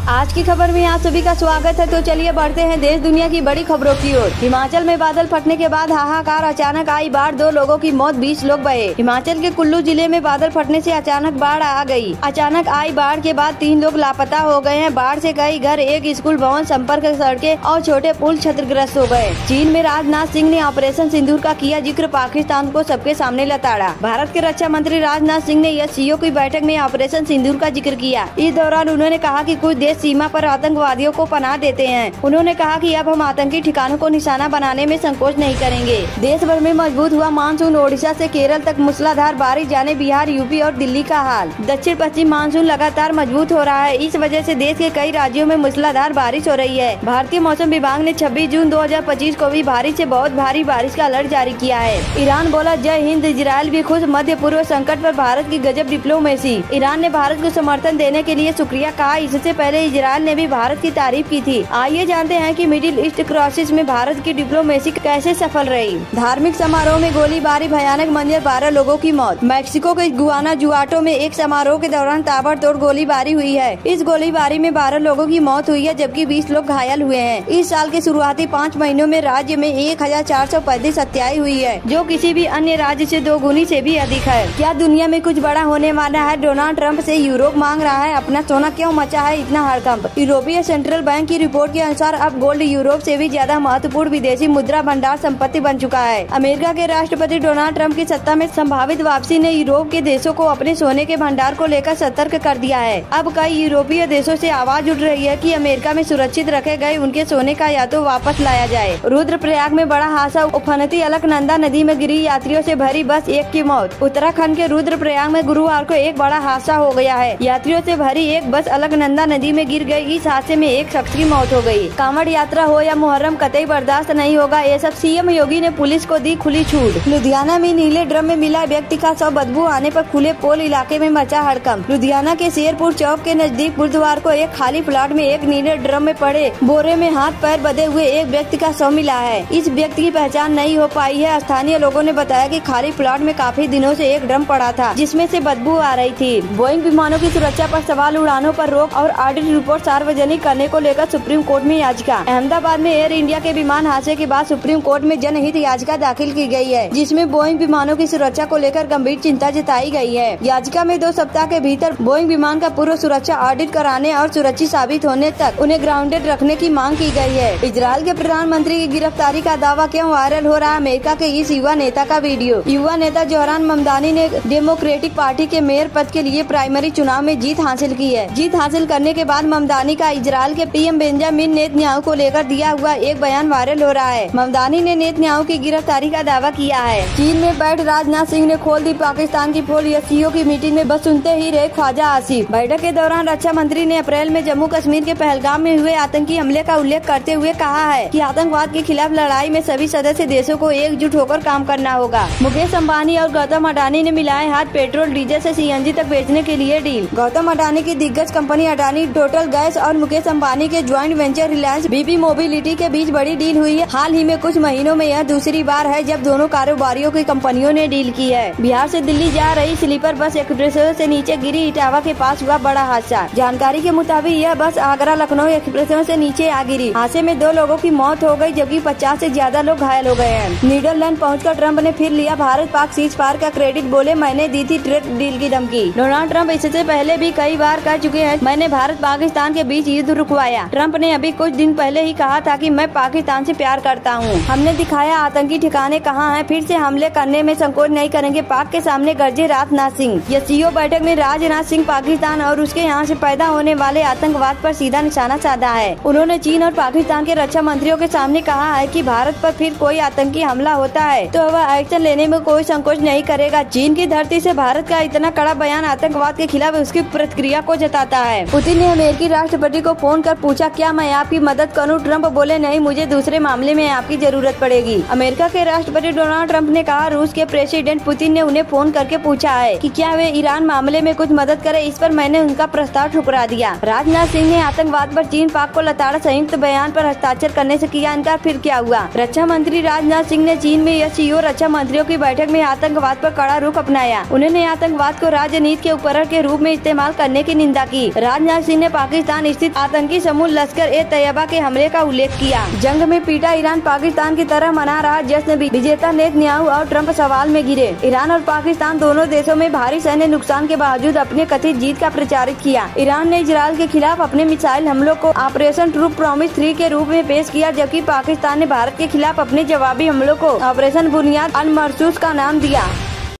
आज की खबर में आप सभी का स्वागत है। तो चलिए बढ़ते हैं देश दुनिया की बड़ी खबरों की ओर। हिमाचल में बादल फटने के बाद हाहाकार, अचानक आई बाढ़, 2 लोगों की मौत, 20 लोग बहे। हिमाचल के कुल्लू जिले में बादल फटने से अचानक बाढ़ आ गई। अचानक आई बाढ़ के बाद 3 लोग लापता हो गए हैं। बाढ़ से कई घर, एक स्कूल भवन, संपर्क सड़कें और छोटे पुल क्षतिग्रस्त हो गए। चीन में राजनाथ सिंह ने ऑपरेशन सिंदूर का किया जिक्र, पाकिस्तान को सबके सामने लताड़ा। भारत के रक्षा मंत्री राजनाथ सिंह ने एससीओ की बैठक में ऑपरेशन सिंदूर का जिक्र किया। इस दौरान उन्होंने कहा कि कुछ देश सीमा पर आतंकवादियों को पनाह देते हैं। उन्होंने कहा कि अब हम आतंकी ठिकानों को निशाना बनाने में संकोच नहीं करेंगे। देश भर में मजबूत हुआ मानसून, ओडिशा से केरल तक मूसलाधार बारिश, जाने बिहार, यूपी और दिल्ली का हाल। दक्षिण पश्चिम मानसून लगातार मजबूत हो रहा है। इस वजह से देश के कई राज्यों में मूसलाधार बारिश हो रही है। भारतीय मौसम विभाग ने 26 जून 2025 को भी भारी से बहुत भारी बारिश का अलर्ट जारी किया है। ईरान बोला जय हिंद, इजरायल भी खुश, मध्य पूर्व संकट पर भारत की गजब डिप्लोमेसी। ईरान ने भारत को समर्थन देने के लिए शुक्रिया कहा। इससे पहले इजरायल ने भी भारत की तारीफ की थी। आइए जानते हैं कि मिडिल ईस्ट क्राइसिस में भारत की डिप्लोमेसी कैसे सफल रही। धार्मिक समारोह में गोलीबारी, भयानक मंजर, 12 लोगों की मौत। मैक्सिको के गुआनाजुआटो में एक समारोह के दौरान ताबड़तोड़ गोलीबारी हुई है। इस गोलीबारी में 12 लोगों की मौत हुई है, जबकि 20 लोग घायल हुए हैं। इस साल के शुरुआती 5 महीनों में राज्य में 1435 हत्याएं हुई है, जो किसी भी अन्य राज्य से 2 गुनी से भी अधिक है। क्या दुनिया में कुछ बड़ा होने वाला है? डोनाल्ड ट्रंप से यूरोप मांग रहा है अपना सोना, क्यों मचा है इतना हड़कंप? यूरोपीय सेंट्रल बैंक की रिपोर्ट के अनुसार अब गोल्ड यूरोप से भी ज्यादा महत्वपूर्ण विदेशी मुद्रा भंडार संपत्ति बन चुका है। अमेरिका के राष्ट्रपति डोनाल्ड ट्रंप की सत्ता में संभावित वापसी ने यूरोप के देशों को अपने सोने के भंडार को लेकर सतर्क कर दिया है। अब कई यूरोपीय देशों से आवाज उठ रही है कि अमेरिका में सुरक्षित रखे गए उनके सोने का या तो वापस लाया जाए। रुद्रप्रयाग में बड़ा हादसा, उफनती अलकनंदा नदी में गिरी यात्रियों से भरी बस, 1 की मौत। उत्तराखंड के रुद्रप्रयाग में गुरुवार को एक बड़ा हादसा हो गया है। यात्रियों से भरी एक बस अलकनंदा नदी में गिर गई। इस हादसे में एक शख्स की मौत हो गई। कांवड़ यात्रा हो या मुहर्रम, कतई बर्दाश्त नहीं होगा ये सब। सीएम योगी ने पुलिस को दी खुली छूट। लुधियाना में नीले ड्रम में मिला व्यक्ति का शव, बदबू आने पर खुले पोल इलाके में मचा हड़कंप। लुधियाना के शेरपुर चौक के नजदीक बुधवार को एक खाली प्लाट में एक नीले ड्रम में पड़े बोरे में हाथ पैर बंधे हुए एक व्यक्ति का शव मिला है। इस व्यक्ति की पहचान नहीं हो पाई है। स्थानीय लोगों ने बताया कि खाली प्लाट में काफी दिनों से एक ड्रम पड़ा था, जिसमें से बदबू आ रही थी। बोइंग विमानों की सुरक्षा पर सवाल, उड़ानों पर रोक और ऑडिट रिपोर्ट सार्वजनिक करने को लेकर सुप्रीम कोर्ट में याचिका। अहमदाबाद में एयर इंडिया के विमान हादसे के बाद सुप्रीम कोर्ट में जनहित याचिका दाखिल की गई है, जिसमें बोइंग विमानों की सुरक्षा को लेकर गंभीर चिंता जताई गई है। याचिका में 2 सप्ताह के भीतर बोइंग विमान का पूर्व सुरक्षा ऑडिट कराने और सुरक्षित साबित होने तक उन्हें ग्राउंडेड रखने की मांग की गई है। इजरायल के प्रधानमंत्री की गिरफ्तारी का दावा, क्यों वायरल हो रहा है अमेरिका के इस युवा नेता का वीडियो। युवा नेता जोहरान ममदानी ने डेमोक्रेटिक पार्टी के मेयर पद के लिए प्राइमरी चुनाव में जीत हासिल की है। जीत हासिल करने के बाद ममदानी का इजरायल के पीएम बेंजामिन नेतन्याहू को लेकर दिया हुआ एक बयान वायरल हो रहा है। ममदानी ने नेतन्याहू की गिरफ्तारी का दावा किया है। चीन में बैठ राजनाथ सिंह ने खोल दी पाकिस्तान की पोल। एससीओ की मीटिंग में बस सुनते ही रहे ख्वाजा आसिफ। बैठक के दौरान रक्षा मंत्री ने अप्रैल में जम्मू कश्मीर के पहलगाम में हुए आतंकी हमले का उल्लेख करते हुए कहा है कि आतंकवाद के खिलाफ लड़ाई में सभी सदस्य देशों को एकजुट होकर काम करना होगा। मुकेश अंबानी और गौतम अडानी ने मिलाए हाथ, पेट्रोल डीजल से सीएनजी तक बेचने के लिए डील। गौतम अडानी की दिग्गज कंपनी अडानी टोटल गैस और मुकेश अंबानी के joint venture Reliance BP mobility के बीच बड़ी डील हुई है। हाल ही में कुछ महीनों में यह दूसरी बार है जब दोनों कारोबारियों की कंपनियों ने डील की है। बिहार से दिल्ली जा रही स्लीपर बस एक्सप्रेसवे से नीचे गिरी, इटावा के पास हुआ बड़ा हादसा। जानकारी के मुताबिक यह बस आगरा लखनऊ एक्सप्रेसवे से नीचे आ गिरी। हादसे में 2 लोगों की मौत हो गई, जबकि 50 से ज्यादा लोग घायल हो गए हैं। नीदरलैंड पहुंचकर ट्रंप ने फिर लिया भारत पाक सीज फायर का क्रेडिट, बोले मैंने दी थी ट्रेड डील की धमकी। डोनाल्ड ट्रंप इससे पहले भी कई बार कह चुके हैं, मैंने भारत पाकिस्तान के बीच युद्ध रुकवाया। ट्रंप ने अभी कुछ दिन पहले ही कहा था कि मैं पाकिस्तान से प्यार करता हूं। हमने दिखाया आतंकी ठिकाने कहां हैं, फिर से हमले करने में संकोच नहीं करेंगे, पाक के सामने गरजे राजनाथ सिंह। एससीओ बैठक में राजनाथ सिंह पाकिस्तान और उसके यहां से पैदा होने वाले आतंकवाद पर सीधा निशाना साधा है। उन्होंने चीन और पाकिस्तान के रक्षा मंत्रियों के सामने कहा है कि भारत पर फिर कोई आतंकी हमला होता है तो वह एक्शन लेने में कोई संकोच नहीं करेगा। चीन की धरती से भारत का इतना कड़ा बयान आतंकवाद के खिलाफ उसकी प्रतिक्रिया को जताता है। पुतिन ने अमेरिकी राष्ट्रपति को फोन कर पूछा, क्या मैं आपकी मदद करूं? ट्रंप बोले, नहीं, मुझे दूसरे मामले में आपकी जरूरत पड़ेगी। अमेरिका के राष्ट्रपति डोनाल्ड ट्रंप ने कहा, रूस के प्रेसिडेंट पुतिन ने उन्हें फोन करके पूछा है कि क्या वे ईरान मामले में कुछ मदद करे। इस पर मैंने उनका प्रस्ताव ठुकरा दिया। राजनाथ सिंह ने आतंकवाद पर चीन पाक को लताड़ा संयुक्त बयान पर हस्ताक्षर करने से किया इनकार, फिर क्या हुआ? रक्षा मंत्री राजनाथ सिंह ने चीन में एससीओ रक्षा मंत्रियों की बैठक में आतंकवाद पर कड़ा रुख अपनाया। उन्होंने आतंकवाद को राजनीति के उपकरण के रूप में इस्तेमाल करने की निंदा की। राजनाथ सिंह ने पाकिस्तान स्थित आतंकी समूह लश्कर ए तैयबा के हमले का उल्लेख किया। जंग में पीटा ईरान पाकिस्तान की तरह मना रहा जश्न, विजेता नेतन्याहू और ट्रंप सवाल में घिरे। ईरान और पाकिस्तान दोनों देशों में भारी सैन्य नुकसान के बावजूद अपने कथित जीत का प्रचारित किया। ईरान ने इजरायल के खिलाफ अपने मिसाइल हमलों को ऑपरेशन ट्रू प्रॉमिस 3 के रूप में पेश किया, जबकि पाकिस्तान ने भारत के खिलाफ अपने जवाबी हमलों को ऑपरेशन बुनियाद अल मरसूस का नाम दिया।